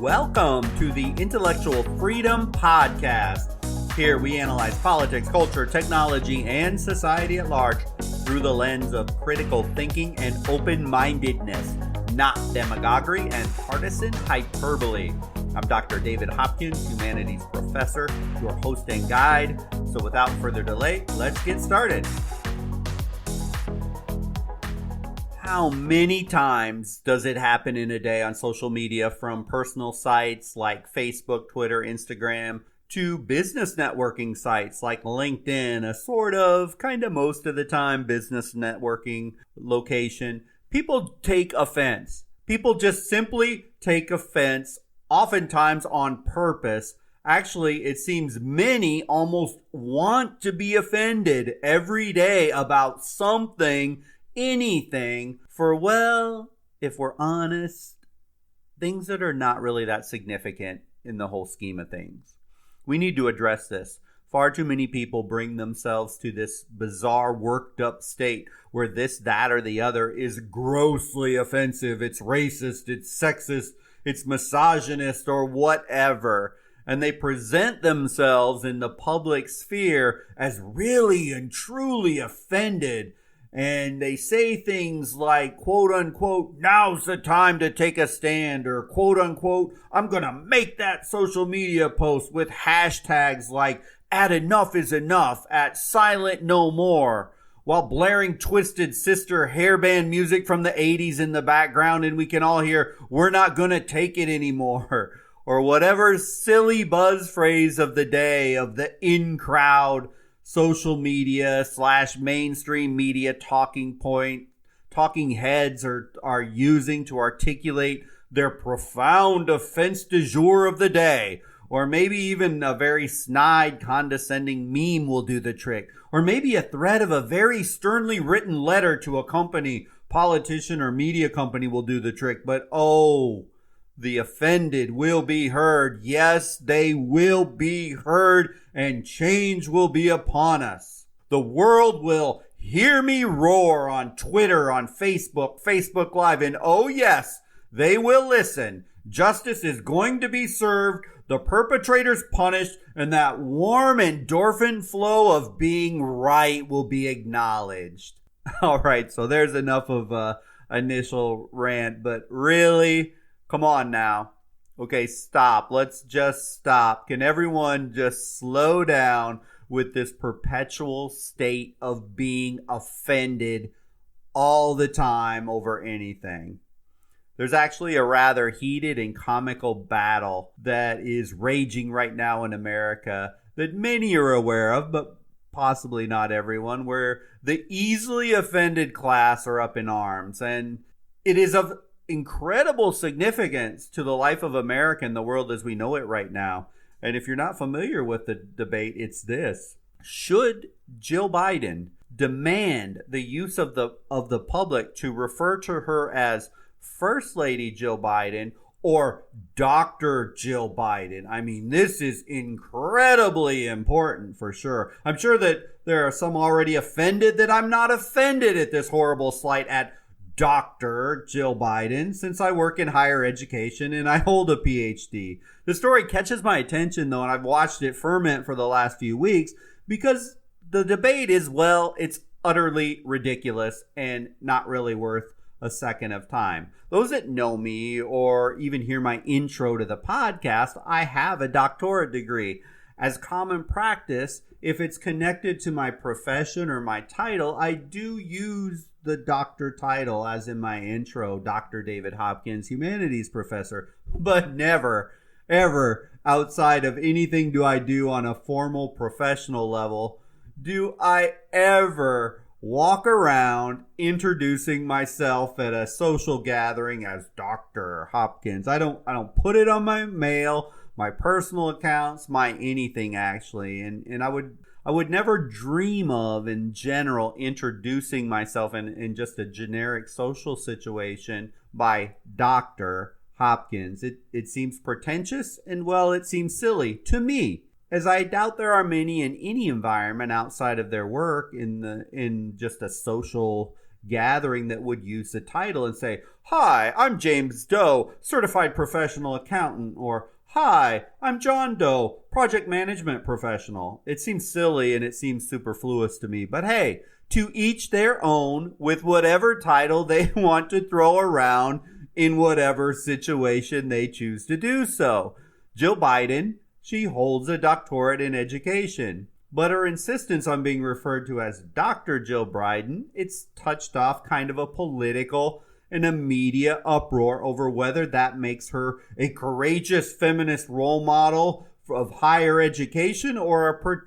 Welcome to the Intellectual Freedom Podcast. Here we analyze politics, culture, technology, and society at large through the lens of critical thinking and open-mindedness, not demagoguery and partisan hyperbole. I'm Dr. David Hopkins, humanities professor, your host and guide. So without further delay, let's get started. How many times does it happen in a day on social media, from personal sites like Facebook, Twitter, Instagram, to business networking sites like LinkedIn, a sort of, kind of most of the time, business networking location? People take offense. People just simply take offense, oftentimes on purpose. Actually, it seems many almost want to be offended every day about something, anything, for, well, if we're honest, things that are not really that significant in the whole scheme of things. We need to address this. Far too many people bring themselves to this bizarre, worked up state where this, that, or the other is grossly offensive. It's racist, it's sexist, it's misogynist, or whatever. And they present themselves in the public sphere as really and truly offended. And they say things like, quote unquote, now's the time to take a stand, or quote unquote, I'm going to make that social media post with hashtags like at enough is enough, at silent no more, while blaring Twisted Sister hairband music from the 80s in the background, and we can all hear, we're not going to take it anymore, or whatever silly buzz phrase of the day of the in-crowd social media / mainstream media talking heads are using to articulate their profound offense du jour of the day. Or maybe even a very snide, condescending meme will do the trick. Or maybe a thread of a very sternly written letter to a company, politician, or media company will do the trick. But oh, the offended will be heard. Yes, they will be heard, and change will be upon us. The world will hear me roar on Twitter, on Facebook Live, and oh yes, they will listen. Justice is going to be served, the perpetrators punished, and that warm endorphin flow of being right will be acknowledged. All right, so there's enough of initial rant, but really, come on now. Okay, stop. Let's just stop. Can everyone just slow down with this perpetual state of being offended all the time over anything? There's actually a rather heated and comical battle that is raging right now in America that many are aware of, but possibly not everyone, where the easily offended class are up in arms. And it is of incredible significance to the life of America and the world as we know it right now. And if you're not familiar with the debate, it's this: should Jill Biden demand the use of the public to refer to her as First Lady Jill Biden or Dr. Jill Biden? I mean, this is incredibly important for sure. I'm sure that there are some already offended that I'm not offended at this horrible slight at Dr. Jill Biden, since I work in higher education and I hold a PhD. The story catches my attention, though, and I've watched it ferment for the last few weeks because the debate is, well, it's utterly ridiculous and not really worth a second of time. Those that know me or even hear my intro to the podcast, I have a doctorate degree. As common practice, if it's connected to my profession or my title, I do use the doctor title, as in my intro, Dr. David Hopkins, humanities professor, but never, ever outside of anything do I do on a formal professional level, do I ever walk around introducing myself at a social gathering as Dr. Hopkins. I don't put it on my mail, my personal accounts, my anything actually. And I would never dream of, in general, introducing myself in just a generic social situation by Dr. Hopkins. It seems pretentious and, well, it seems silly to me, as I doubt there are many in any environment outside of their work in just a social gathering that would use the title and say, "Hi, I'm James Doe, certified professional accountant," or "Hi, I'm John Doe, project management professional." It seems silly and it seems superfluous to me, but hey, to each their own with whatever title they want to throw around in whatever situation they choose to do so. Jill Biden, she holds a doctorate in education, but her insistence on being referred to as Dr. Jill Biden, it's touched off kind of a political and a media uproar over whether that makes her a courageous feminist role model of higher education or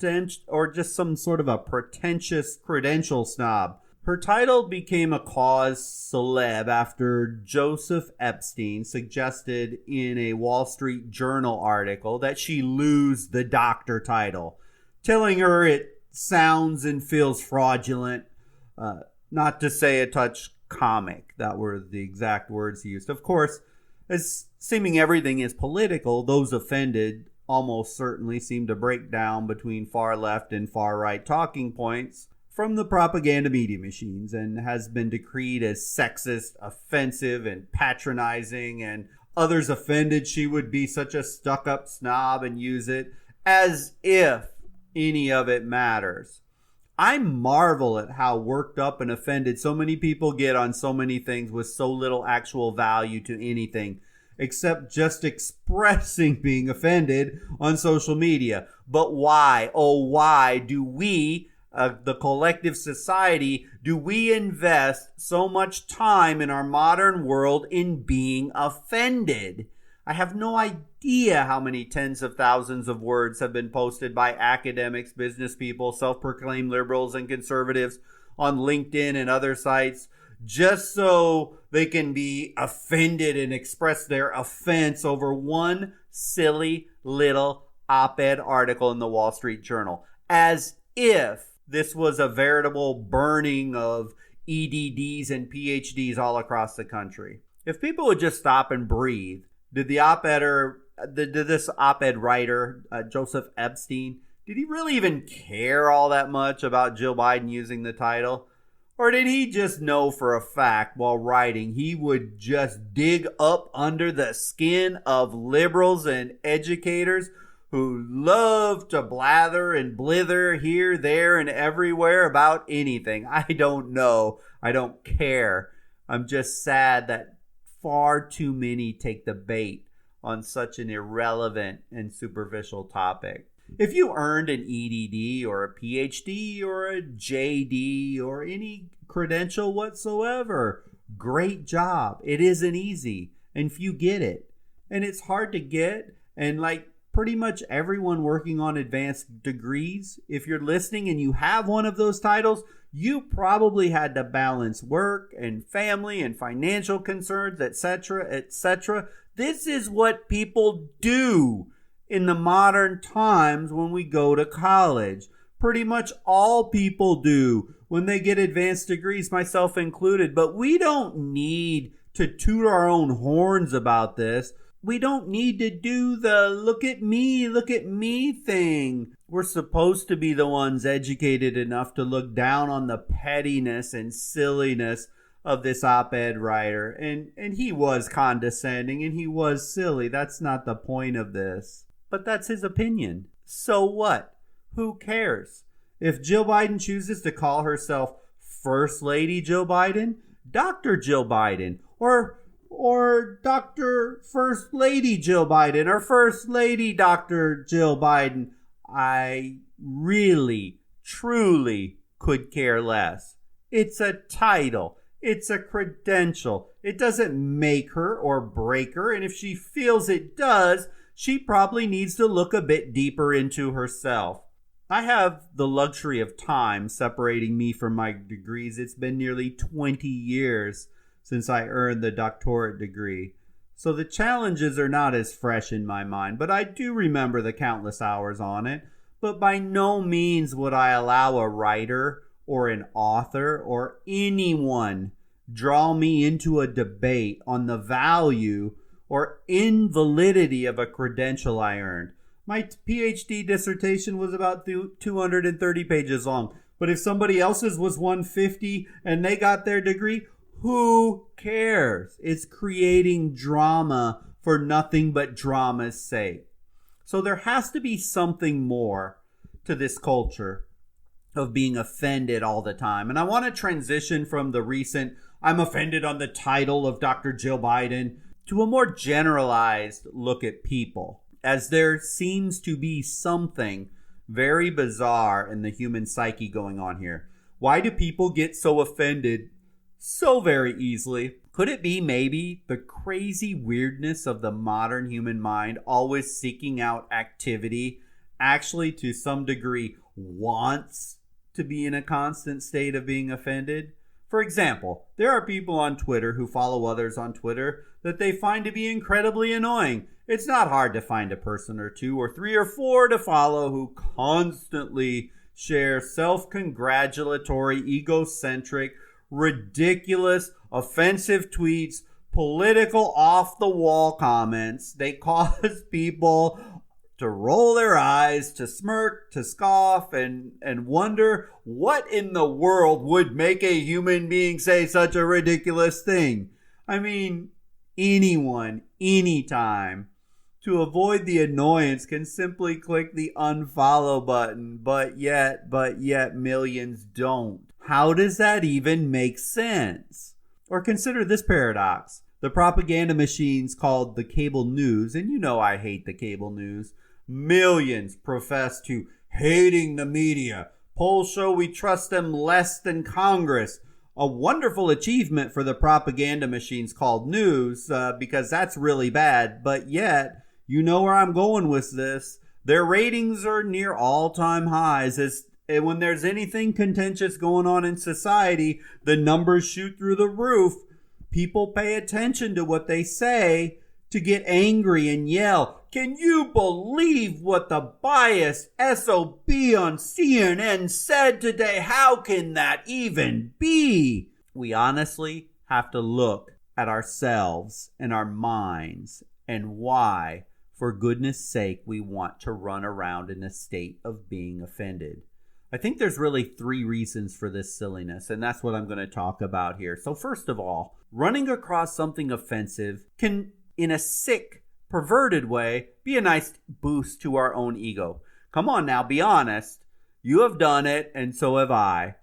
just some sort of a pretentious credential snob. Her title became a cause celeb after Joseph Epstein suggested in a Wall Street Journal article that she lose the doctor title, telling her it sounds and feels fraudulent, not to say a touch comic. That were the exact words he used. Of course, as seeming everything is political, those offended almost certainly seem to break down between far left and far right talking points from the propaganda media machines, and has been decreed as sexist, offensive, and patronizing, and others offended she would be such a stuck-up snob and use it as if any of it matters. I marvel at how worked up and offended so many people get on so many things with so little actual value to anything, except just expressing being offended on social media. But why, oh why do we, the collective society, do we invest so much time in our modern world in being offended? I have no idea how many tens of thousands of words have been posted by academics, business people, self-proclaimed liberals, and conservatives on LinkedIn and other sites just so they can be offended and express their offense over one silly little op-ed article in the Wall Street Journal. As if this was a veritable burning of EDDs and PhDs all across the country. If people would just stop and breathe, did this op-ed writer, Joseph Epstein, did he really even care all that much about Jill Biden using the title? Or did he just know for a fact while writing he would just dig up under the skin of liberals and educators who love to blather and blither here, there, and everywhere about anything? I don't know. I don't care. I'm just sad that far too many take the bait on such an irrelevant and superficial topic. If you earned an EDD or a PhD or a JD or any credential whatsoever, great job. It isn't easy, and few get it. And it's hard to get, and like pretty much everyone working on advanced degrees, if you're listening and you have one of those titles, you probably had to balance work and family and financial concerns, etc., etc. This is what people do in the modern times when we go to college. Pretty much all people do when they get advanced degrees, myself included. But we don't need to toot our own horns about this. We don't need to do the look at me thing. We're supposed to be the ones educated enough to look down on the pettiness and silliness of this op-ed writer. And he was condescending and he was silly. That's not the point of this. But that's his opinion. So what? Who cares? If Jill Biden chooses to call herself First Lady Jill Biden, Dr. Jill Biden, or Dr. First Lady Jill Biden, or First Lady Dr. Jill Biden, I really, truly could care less. It's a title. It's a credential. It doesn't make her or break her, and if she feels it does, she probably needs to look a bit deeper into herself. I have the luxury of time separating me from my degrees. It's been nearly 20 years since I earned the doctorate degree. So the challenges are not as fresh in my mind, but I do remember the countless hours on it. But by no means would I allow a writer or an author or anyone draw me into a debate on the value or invalidity of a credential I earned. My PhD dissertation was about 230 pages long, but if somebody else's was 150 and they got their degree, Who cares? It's creating drama for nothing but drama's sake. So there has to be something more to this culture of being offended all the time. And I want to transition from the recent, I'm offended on the title of Dr. Jill Biden, to a more generalized look at people, as there seems to be something very bizarre in the human psyche going on here. Why do people get so offended so very easily? Could it be maybe the crazy weirdness of the modern human mind always seeking out activity actually to some degree wants to be in a constant state of being offended? For example, there are people on Twitter who follow others on Twitter that they find to be incredibly annoying. It's not hard to find a person or two or three or four to follow who constantly share self-congratulatory, egocentric, ridiculous, offensive tweets, political off-the-wall comments. They cause people to roll their eyes, to smirk, to scoff, and wonder what in the world would make a human being say such a ridiculous thing. I mean, anyone, anytime. To avoid the annoyance can simply click the unfollow button, but yet millions don't. How does that even make sense? Or consider this paradox. The propaganda machines called the cable news, and you know I hate the cable news. Millions profess to hating the media. Polls show we trust them less than Congress. A wonderful achievement for the propaganda machines called news, because that's really bad. But yet, you know where I'm going with this. Their ratings are near all-time highs. And when there's anything contentious going on in society, the numbers shoot through the roof. People pay attention to what they say to get angry and yell, "Can you believe what the biased SOB on CNN said today? How can that even be?" We honestly have to look at ourselves and our minds and why, for goodness sake, we want to run around in a state of being offended. I think there's really three reasons for this silliness, and that's what I'm going to talk about here. So first of all, running across something offensive can, in a sick, perverted way, be a nice boost to our own ego. Come on now, be honest. You have done it, and so have I.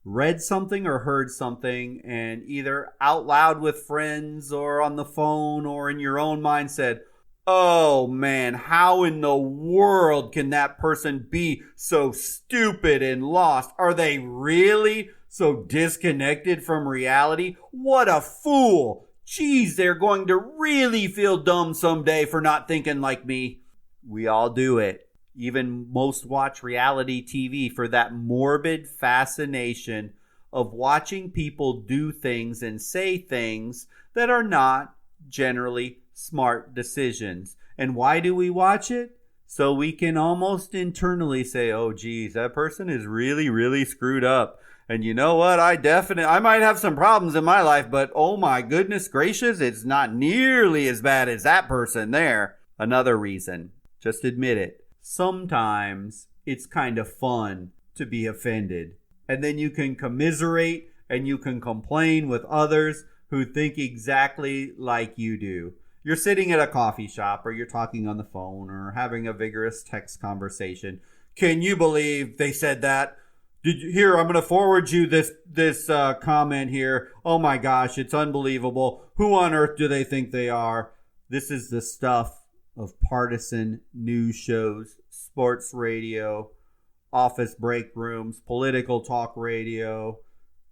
Read something or heard something, and either out loud with friends or on the phone or in your own mind said, "Oh man, how in the world can that person be so stupid and lost? Are they really so disconnected from reality? What a fool! Geez, they're going to really feel dumb someday for not thinking like me." We all do it. Even most watch reality TV for that morbid fascination of watching people do things and say things that are not generally smart decisions. And why do we watch it? So we can almost internally say, "Oh geez, that person is really, really screwed up. And you know what? I might have some problems in my life, but oh my goodness gracious, it's not nearly as bad as that person there." Another reason, just admit it. Sometimes it's kind of fun to be offended. And then you can commiserate and you can complain with others who think exactly like you do. You're sitting at a coffee shop, or you're talking on the phone, or having a vigorous text conversation. "Can you believe they said that? Here, I'm going to forward you this comment here. Oh my gosh, it's unbelievable. Who on earth do they think they are?" This is the stuff of partisan news shows, sports radio, office break rooms, political talk radio.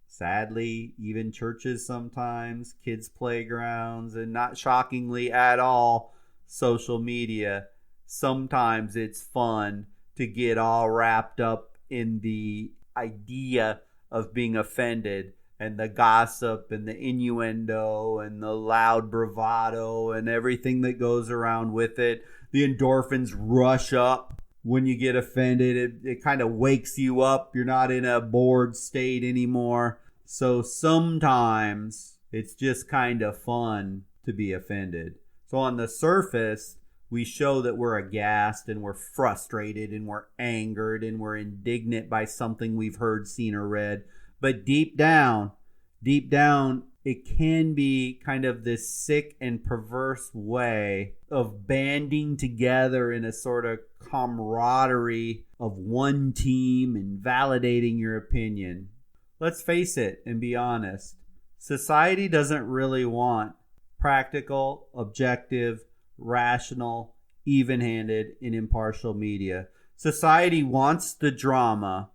Sadly, even churches sometimes, kids' playgrounds, and not shockingly at all, social media. Sometimes it's fun to get all wrapped up in the idea of being offended and the gossip and the innuendo and the loud bravado and everything that goes around with it. The endorphins rush up when you get offended. It kind of wakes you up. You're not in a bored state anymore. So sometimes it's just kind of fun to be offended. So on the surface, we show that we're aghast and we're frustrated and we're angered and we're indignant by something we've heard, seen, or read. But deep down, it can be kind of this sick and perverse way of banding together in a sort of camaraderie of one team and validating your opinion. Let's face it and be honest. Society doesn't really want practical, objective, rational, even-handed, and impartial media. Society wants the drama.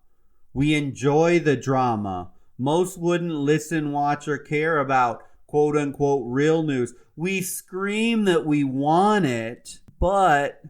We enjoy the drama. Most wouldn't listen, watch, or care about quote-unquote real news. We scream that we want it, but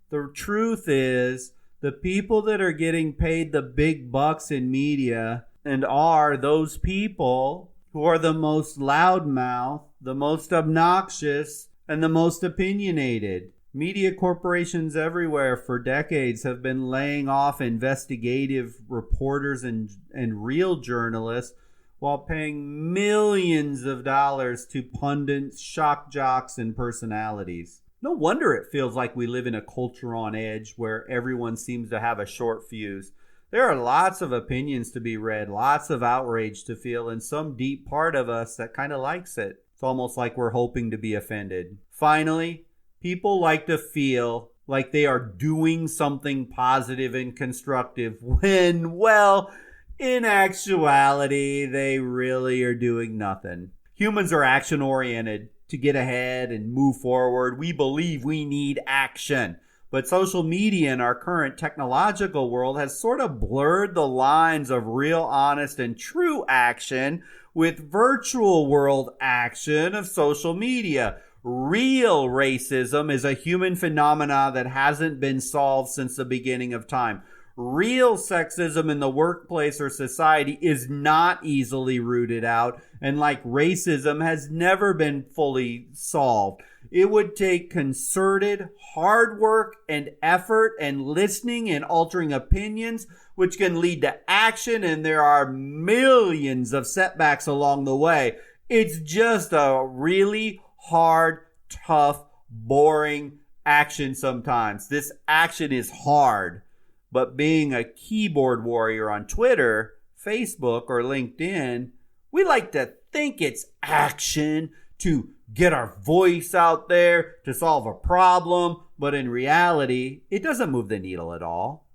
the truth is the people that are getting paid the big bucks in media and are those people who are the most loudmouth, the most obnoxious, and the most opinionated. Media corporations everywhere for decades have been laying off investigative reporters and real journalists while paying millions of dollars to pundits, shock jocks, and personalities. No wonder it feels like we live in a culture on edge where everyone seems to have a short fuse. There are lots of opinions to be read, lots of outrage to feel, and some deep part of us that kind of likes it. It's almost like we're hoping to be offended. Finally, people like to feel like they are doing something positive and constructive when, well, in actuality, they really are doing nothing. Humans are action-oriented. To get ahead and move forward, we believe we need action. But social media in our current technological world has sort of blurred the lines of real, honest, and true action with virtual world action of social media. Real racism is a human phenomenon that hasn't been solved since the beginning of time. Real sexism in the workplace or society is not easily rooted out, and like racism, has never been fully solved. It would take concerted, hard work and effort and listening and altering opinions, which can lead to action, and there are millions of setbacks along the way. It's just a really hard, tough, boring action sometimes. This action is hard. But being a keyboard warrior on Twitter, Facebook, or LinkedIn, we like to think it's action to get our voice out there, to solve a problem. But in reality, it doesn't move the needle at all.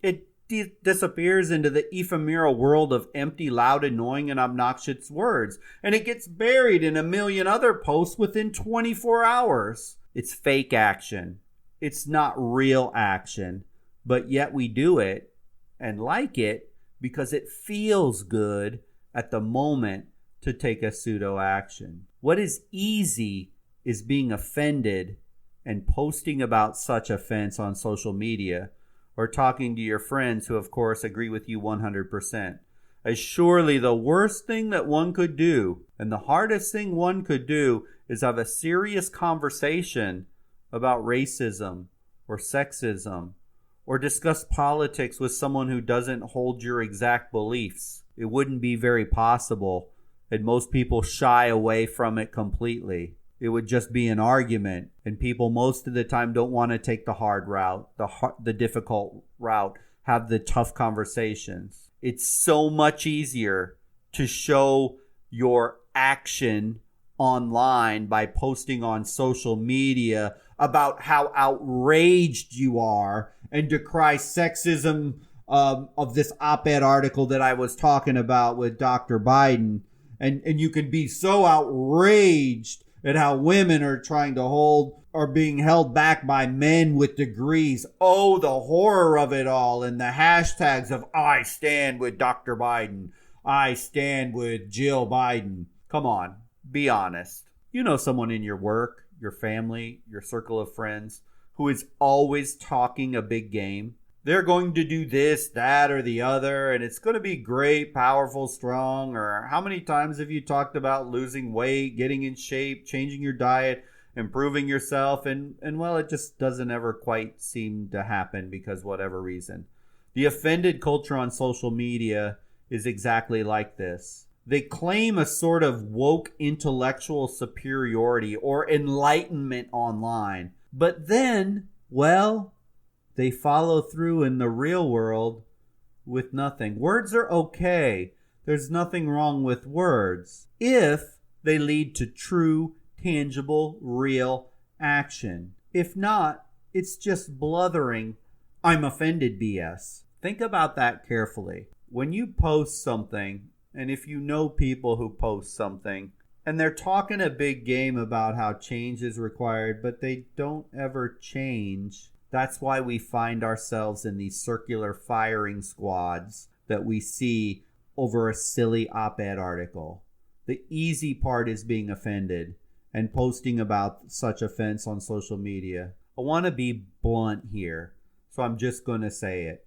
It disappears into the ephemeral world of empty, loud, annoying, and obnoxious words. And it gets buried in a million other posts within 24 hours. It's fake action. It's not real action. But yet we do it and like it because it feels good at the moment to take a pseudo action. What is easy is being offended and posting about such offense on social media or talking to your friends who, of course, agree with you 100%. As surely the worst thing that one could do and the hardest thing one could do is have a serious conversation about racism or sexism, or discuss politics with someone who doesn't hold your exact beliefs. It wouldn't be very possible, and most people shy away from it completely. It would just be an argument, and people most of the time don't want to take the hard route, the difficult route, have the tough conversations. It's so much easier to show your action online by posting on social media about how outraged you are and decry sexism of this op-ed article that I was talking about with Dr. Biden. And you can be so outraged at how women are being held back by men with degrees. Oh, the horror of it all. And the hashtags of I stand with Dr. Biden. I stand with Jill Biden. Come on, be honest. You know someone in your work, your family, your circle of friends who is always talking a big game. They're going to do this, that, or the other, and it's going to be great, powerful, strong. Or how many times have you talked about losing weight, getting in shape, changing your diet, improving yourself? And well, it just doesn't ever quite seem to happen because whatever reason. The offended culture on social media is exactly like this. They claim a sort of woke intellectual superiority or enlightenment online. But then, well, they follow through in the real world with nothing. Words are okay. There's nothing wrong with words if they lead to true, tangible, real action. If not, it's just bluthering, I'm offended BS. Think about that carefully. When you post something, and if you know people who post something, and they're talking a big game about how change is required, but they don't ever change, that's why we find ourselves in these circular firing squads that we see over a silly op-ed article. The easy part is being offended and posting about such offense on social media. I want to be blunt here, so I'm just going to say it.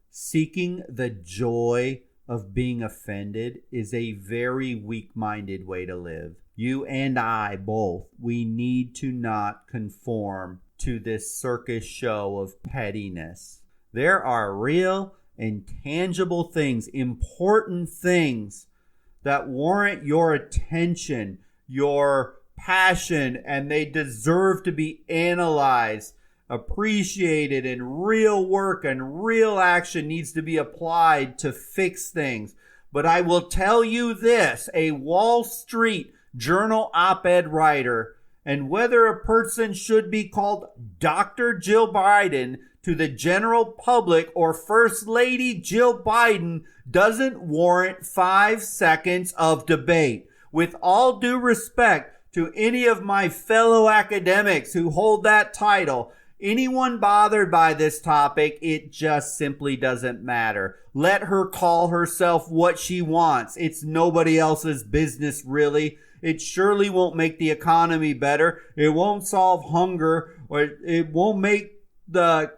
Seeking the joy of being offended is a very weak-minded way to live. You and I both, we need to not conform to this circus show of pettiness. There are real and tangible things, important things that warrant your attention, your passion, and they deserve to be analyzed, appreciated, and real work and real action needs to be applied to fix things. But I will tell you this, a Wall Street Journal op-ed writer, and whether a person should be called Dr. Jill Biden to the general public or First Lady Jill Biden doesn't warrant 5 seconds of debate. With all due respect to any of my fellow academics who hold that title, anyone bothered by this topic, it just simply doesn't matter. Let her call herself what she wants. It's nobody else's business, really. It surely won't make the economy better. It won't solve hunger, or it won't make the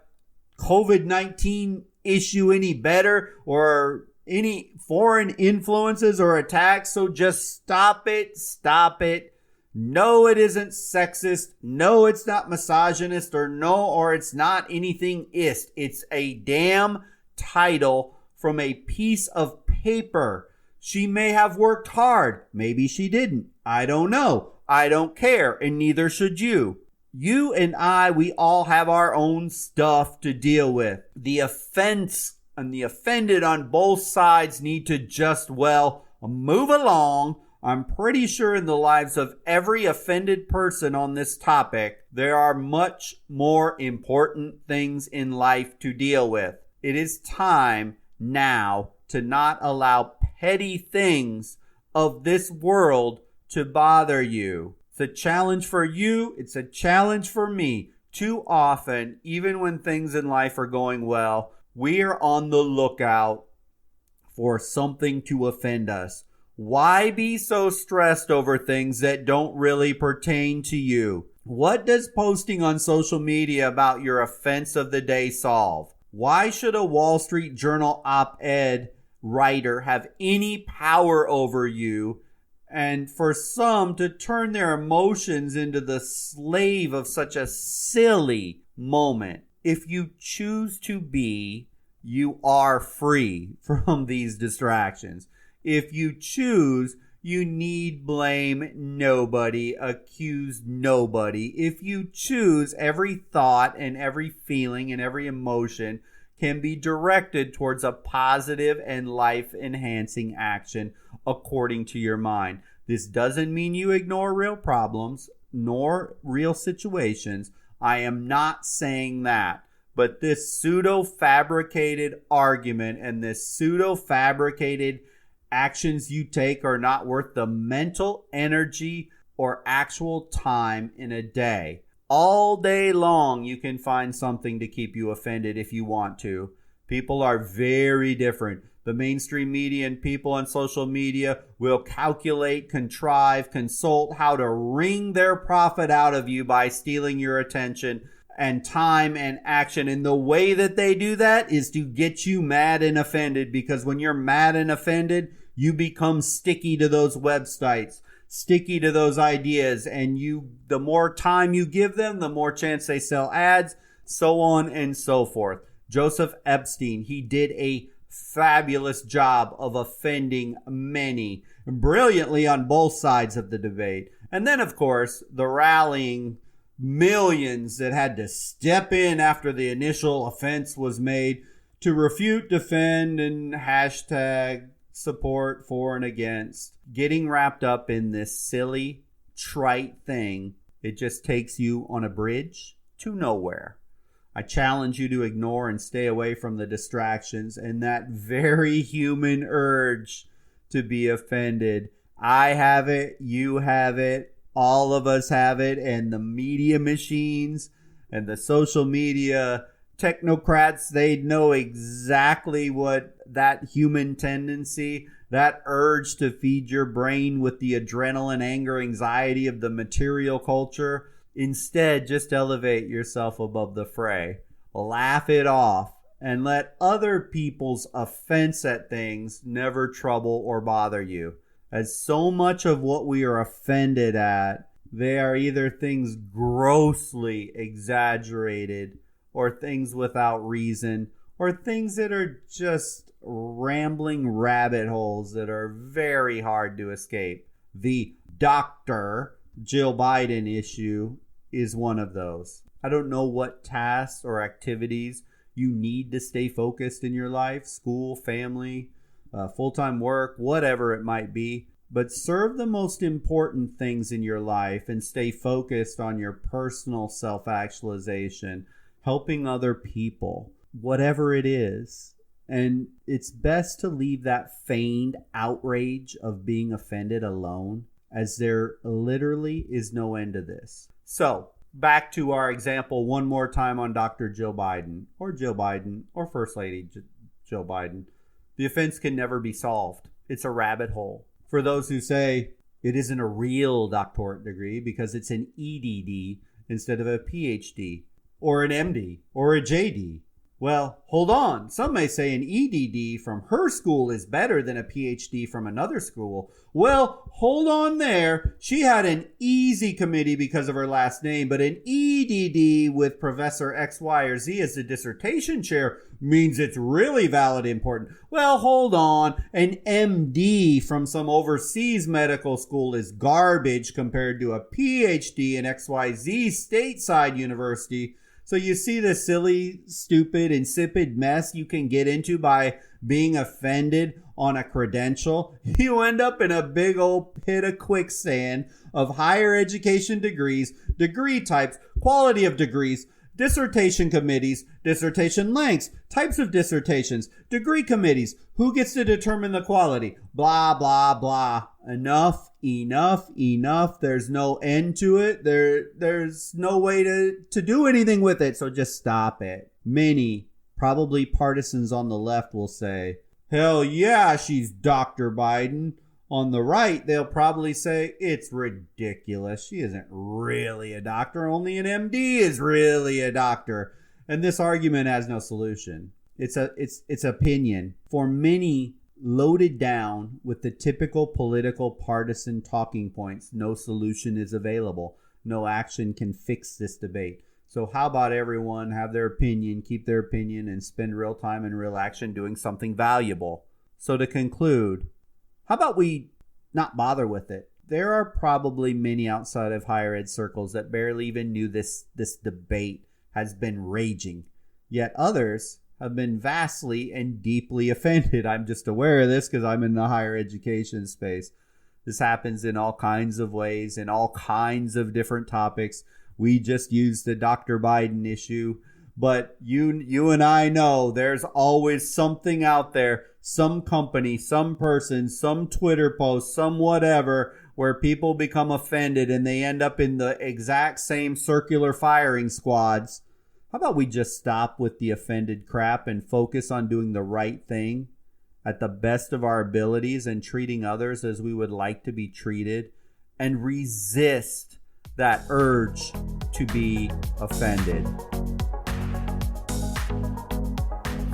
COVID-19 issue any better or any foreign influences or attacks. So just stop it. Stop it. No, it isn't sexist. No, it's not misogynist, or it's not anything ist. It's a damn title from a piece of paper. She may have worked hard. Maybe she didn't. I don't know. I don't care, and neither should you. You and I, we all have our own stuff to deal with. The offense and the offended on both sides need to just, move along. I'm pretty sure in the lives of every offended person on this topic, there are much more important things in life to deal with. It is time now to not allow petty things of this world to bother you. It's a challenge for you. It's a challenge for me. Too often, even when things in life are going well, we are on the lookout for something to offend us. Why be so stressed over things that don't really pertain to you? What does posting on social media about your offense of the day solve? Why should a Wall Street Journal op-ed writer have any power over you, and for some to turn their emotions into the slave of such a silly moment? If you choose to be, you are free from these distractions. If you choose, you need blame nobody, accuse nobody. If you choose, every thought and every feeling and every emotion can be directed towards a positive and life-enhancing action according to your mind. This doesn't mean you ignore real problems nor real situations. I am not saying that. But this pseudo-fabricated argument and this pseudo-fabricated actions you take are not worth the mental energy or actual time in a day. All day long, you can find something to keep you offended if you want to. People are very different. The mainstream media and people on social media will calculate, contrive, consult how to wring their profit out of you by stealing your attention and time and action. And the way that they do that is to get you mad and offended, because when you're mad and offended, you become sticky to those websites, sticky to those ideas, and the more time you give them, the more chance they sell ads, so on and so forth. Joseph Epstein, he did a fabulous job of offending many, brilliantly on both sides of the debate. And then, of course, the rallying millions that had to step in after the initial offense was made to refute, defend, and hashtag support for and against, getting wrapped up in this silly, trite thing, it just takes you on a bridge to nowhere. I challenge you to ignore and stay away from the distractions and that very human urge to be offended. I have it, you have it, all of us have it, and the media machines and the social media technocrats, they know exactly what that human tendency, that urge to feed your brain with the adrenaline, anger, anxiety of the material culture. Instead, just elevate yourself above the fray. Laugh it off and let other people's offense at things never trouble or bother you. As so much of what we are offended at, they are either things grossly exaggerated or things without reason or things that are just rambling rabbit holes that are very hard to escape. The Dr. Jill Biden issue is one of those. I don't know what tasks or activities you need to stay focused in your life, school, family, full-time work, whatever it might be, but serve the most important things in your life and stay focused on your personal self-actualization, helping other people, whatever it is. And it's best to leave that feigned outrage of being offended alone, as there literally is no end to this. So, back to our example one more time on Dr. Jill Biden, or First Lady Jill Biden. The offense can never be solved. It's a rabbit hole. For those who say it isn't a real doctorate degree because it's an EDD instead of a PhD, or an MD, or a JD. Well, hold on. Some may say an EDD from her school is better than a PhD from another school. Well, hold on there. She had an easy committee because of her last name, but an EDD with Professor X, Y, or Z as the dissertation chair means it's really valid and important. Well, hold on. An MD from some overseas medical school is garbage compared to a PhD in XYZ stateside university. So you see the silly, stupid, insipid mess you can get into by being offended on a credential? You end up in a big old pit of quicksand of higher education degrees, degree types, quality of degrees, dissertation committees, dissertation lengths, types of dissertations, degree committees, who gets to determine the quality, blah, blah, blah. Enough. There's no end to it. There's no way to do anything with it. So just stop it. Many, probably partisans on the left, will say, hell yeah, she's Dr. Biden. On the right, they'll probably say, it's ridiculous. She isn't really a doctor. Only an MD is really a doctor. And this argument has no solution. It's opinion. For many, loaded down with the typical political partisan talking points, no solution is available. No action can fix this debate. So how about everyone have their opinion, keep their opinion, and spend real time and real action doing something valuable? So to conclude, how about we not bother with it? There are probably many outside of higher ed circles that barely even knew this debate has been raging. Yet others have been vastly and deeply offended. I'm just aware of this because I'm in the higher education space. This happens in all kinds of ways, in all kinds of different topics. We just used the Dr. Biden issue, but you and I know there's always something out there, some company, some person, some Twitter post, some whatever, where people become offended and they end up in the exact same circular firing squads. How about we just stop with the offended crap and focus on doing the right thing at the best of our abilities and treating others as we would like to be treated, and resist that urge to be offended.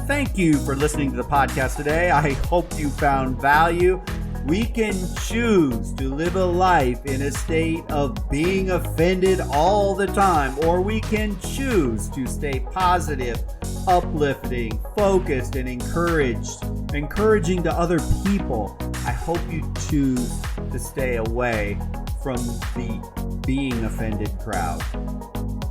Thank you for listening to the podcast today. I hope you found value. We can choose to live a life in a state of being offended all the time, or we can choose to stay positive, uplifting, focused, and encouraging to other people. I hope you choose to stay away from the being offended crowd.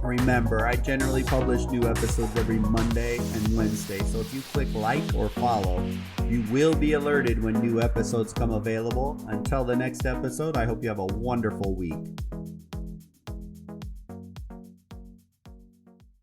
Remember, I generally publish new episodes every Monday and Wednesday, so if you click like or follow, you will be alerted when new episodes come available. Until the next episode, I hope you have a wonderful week.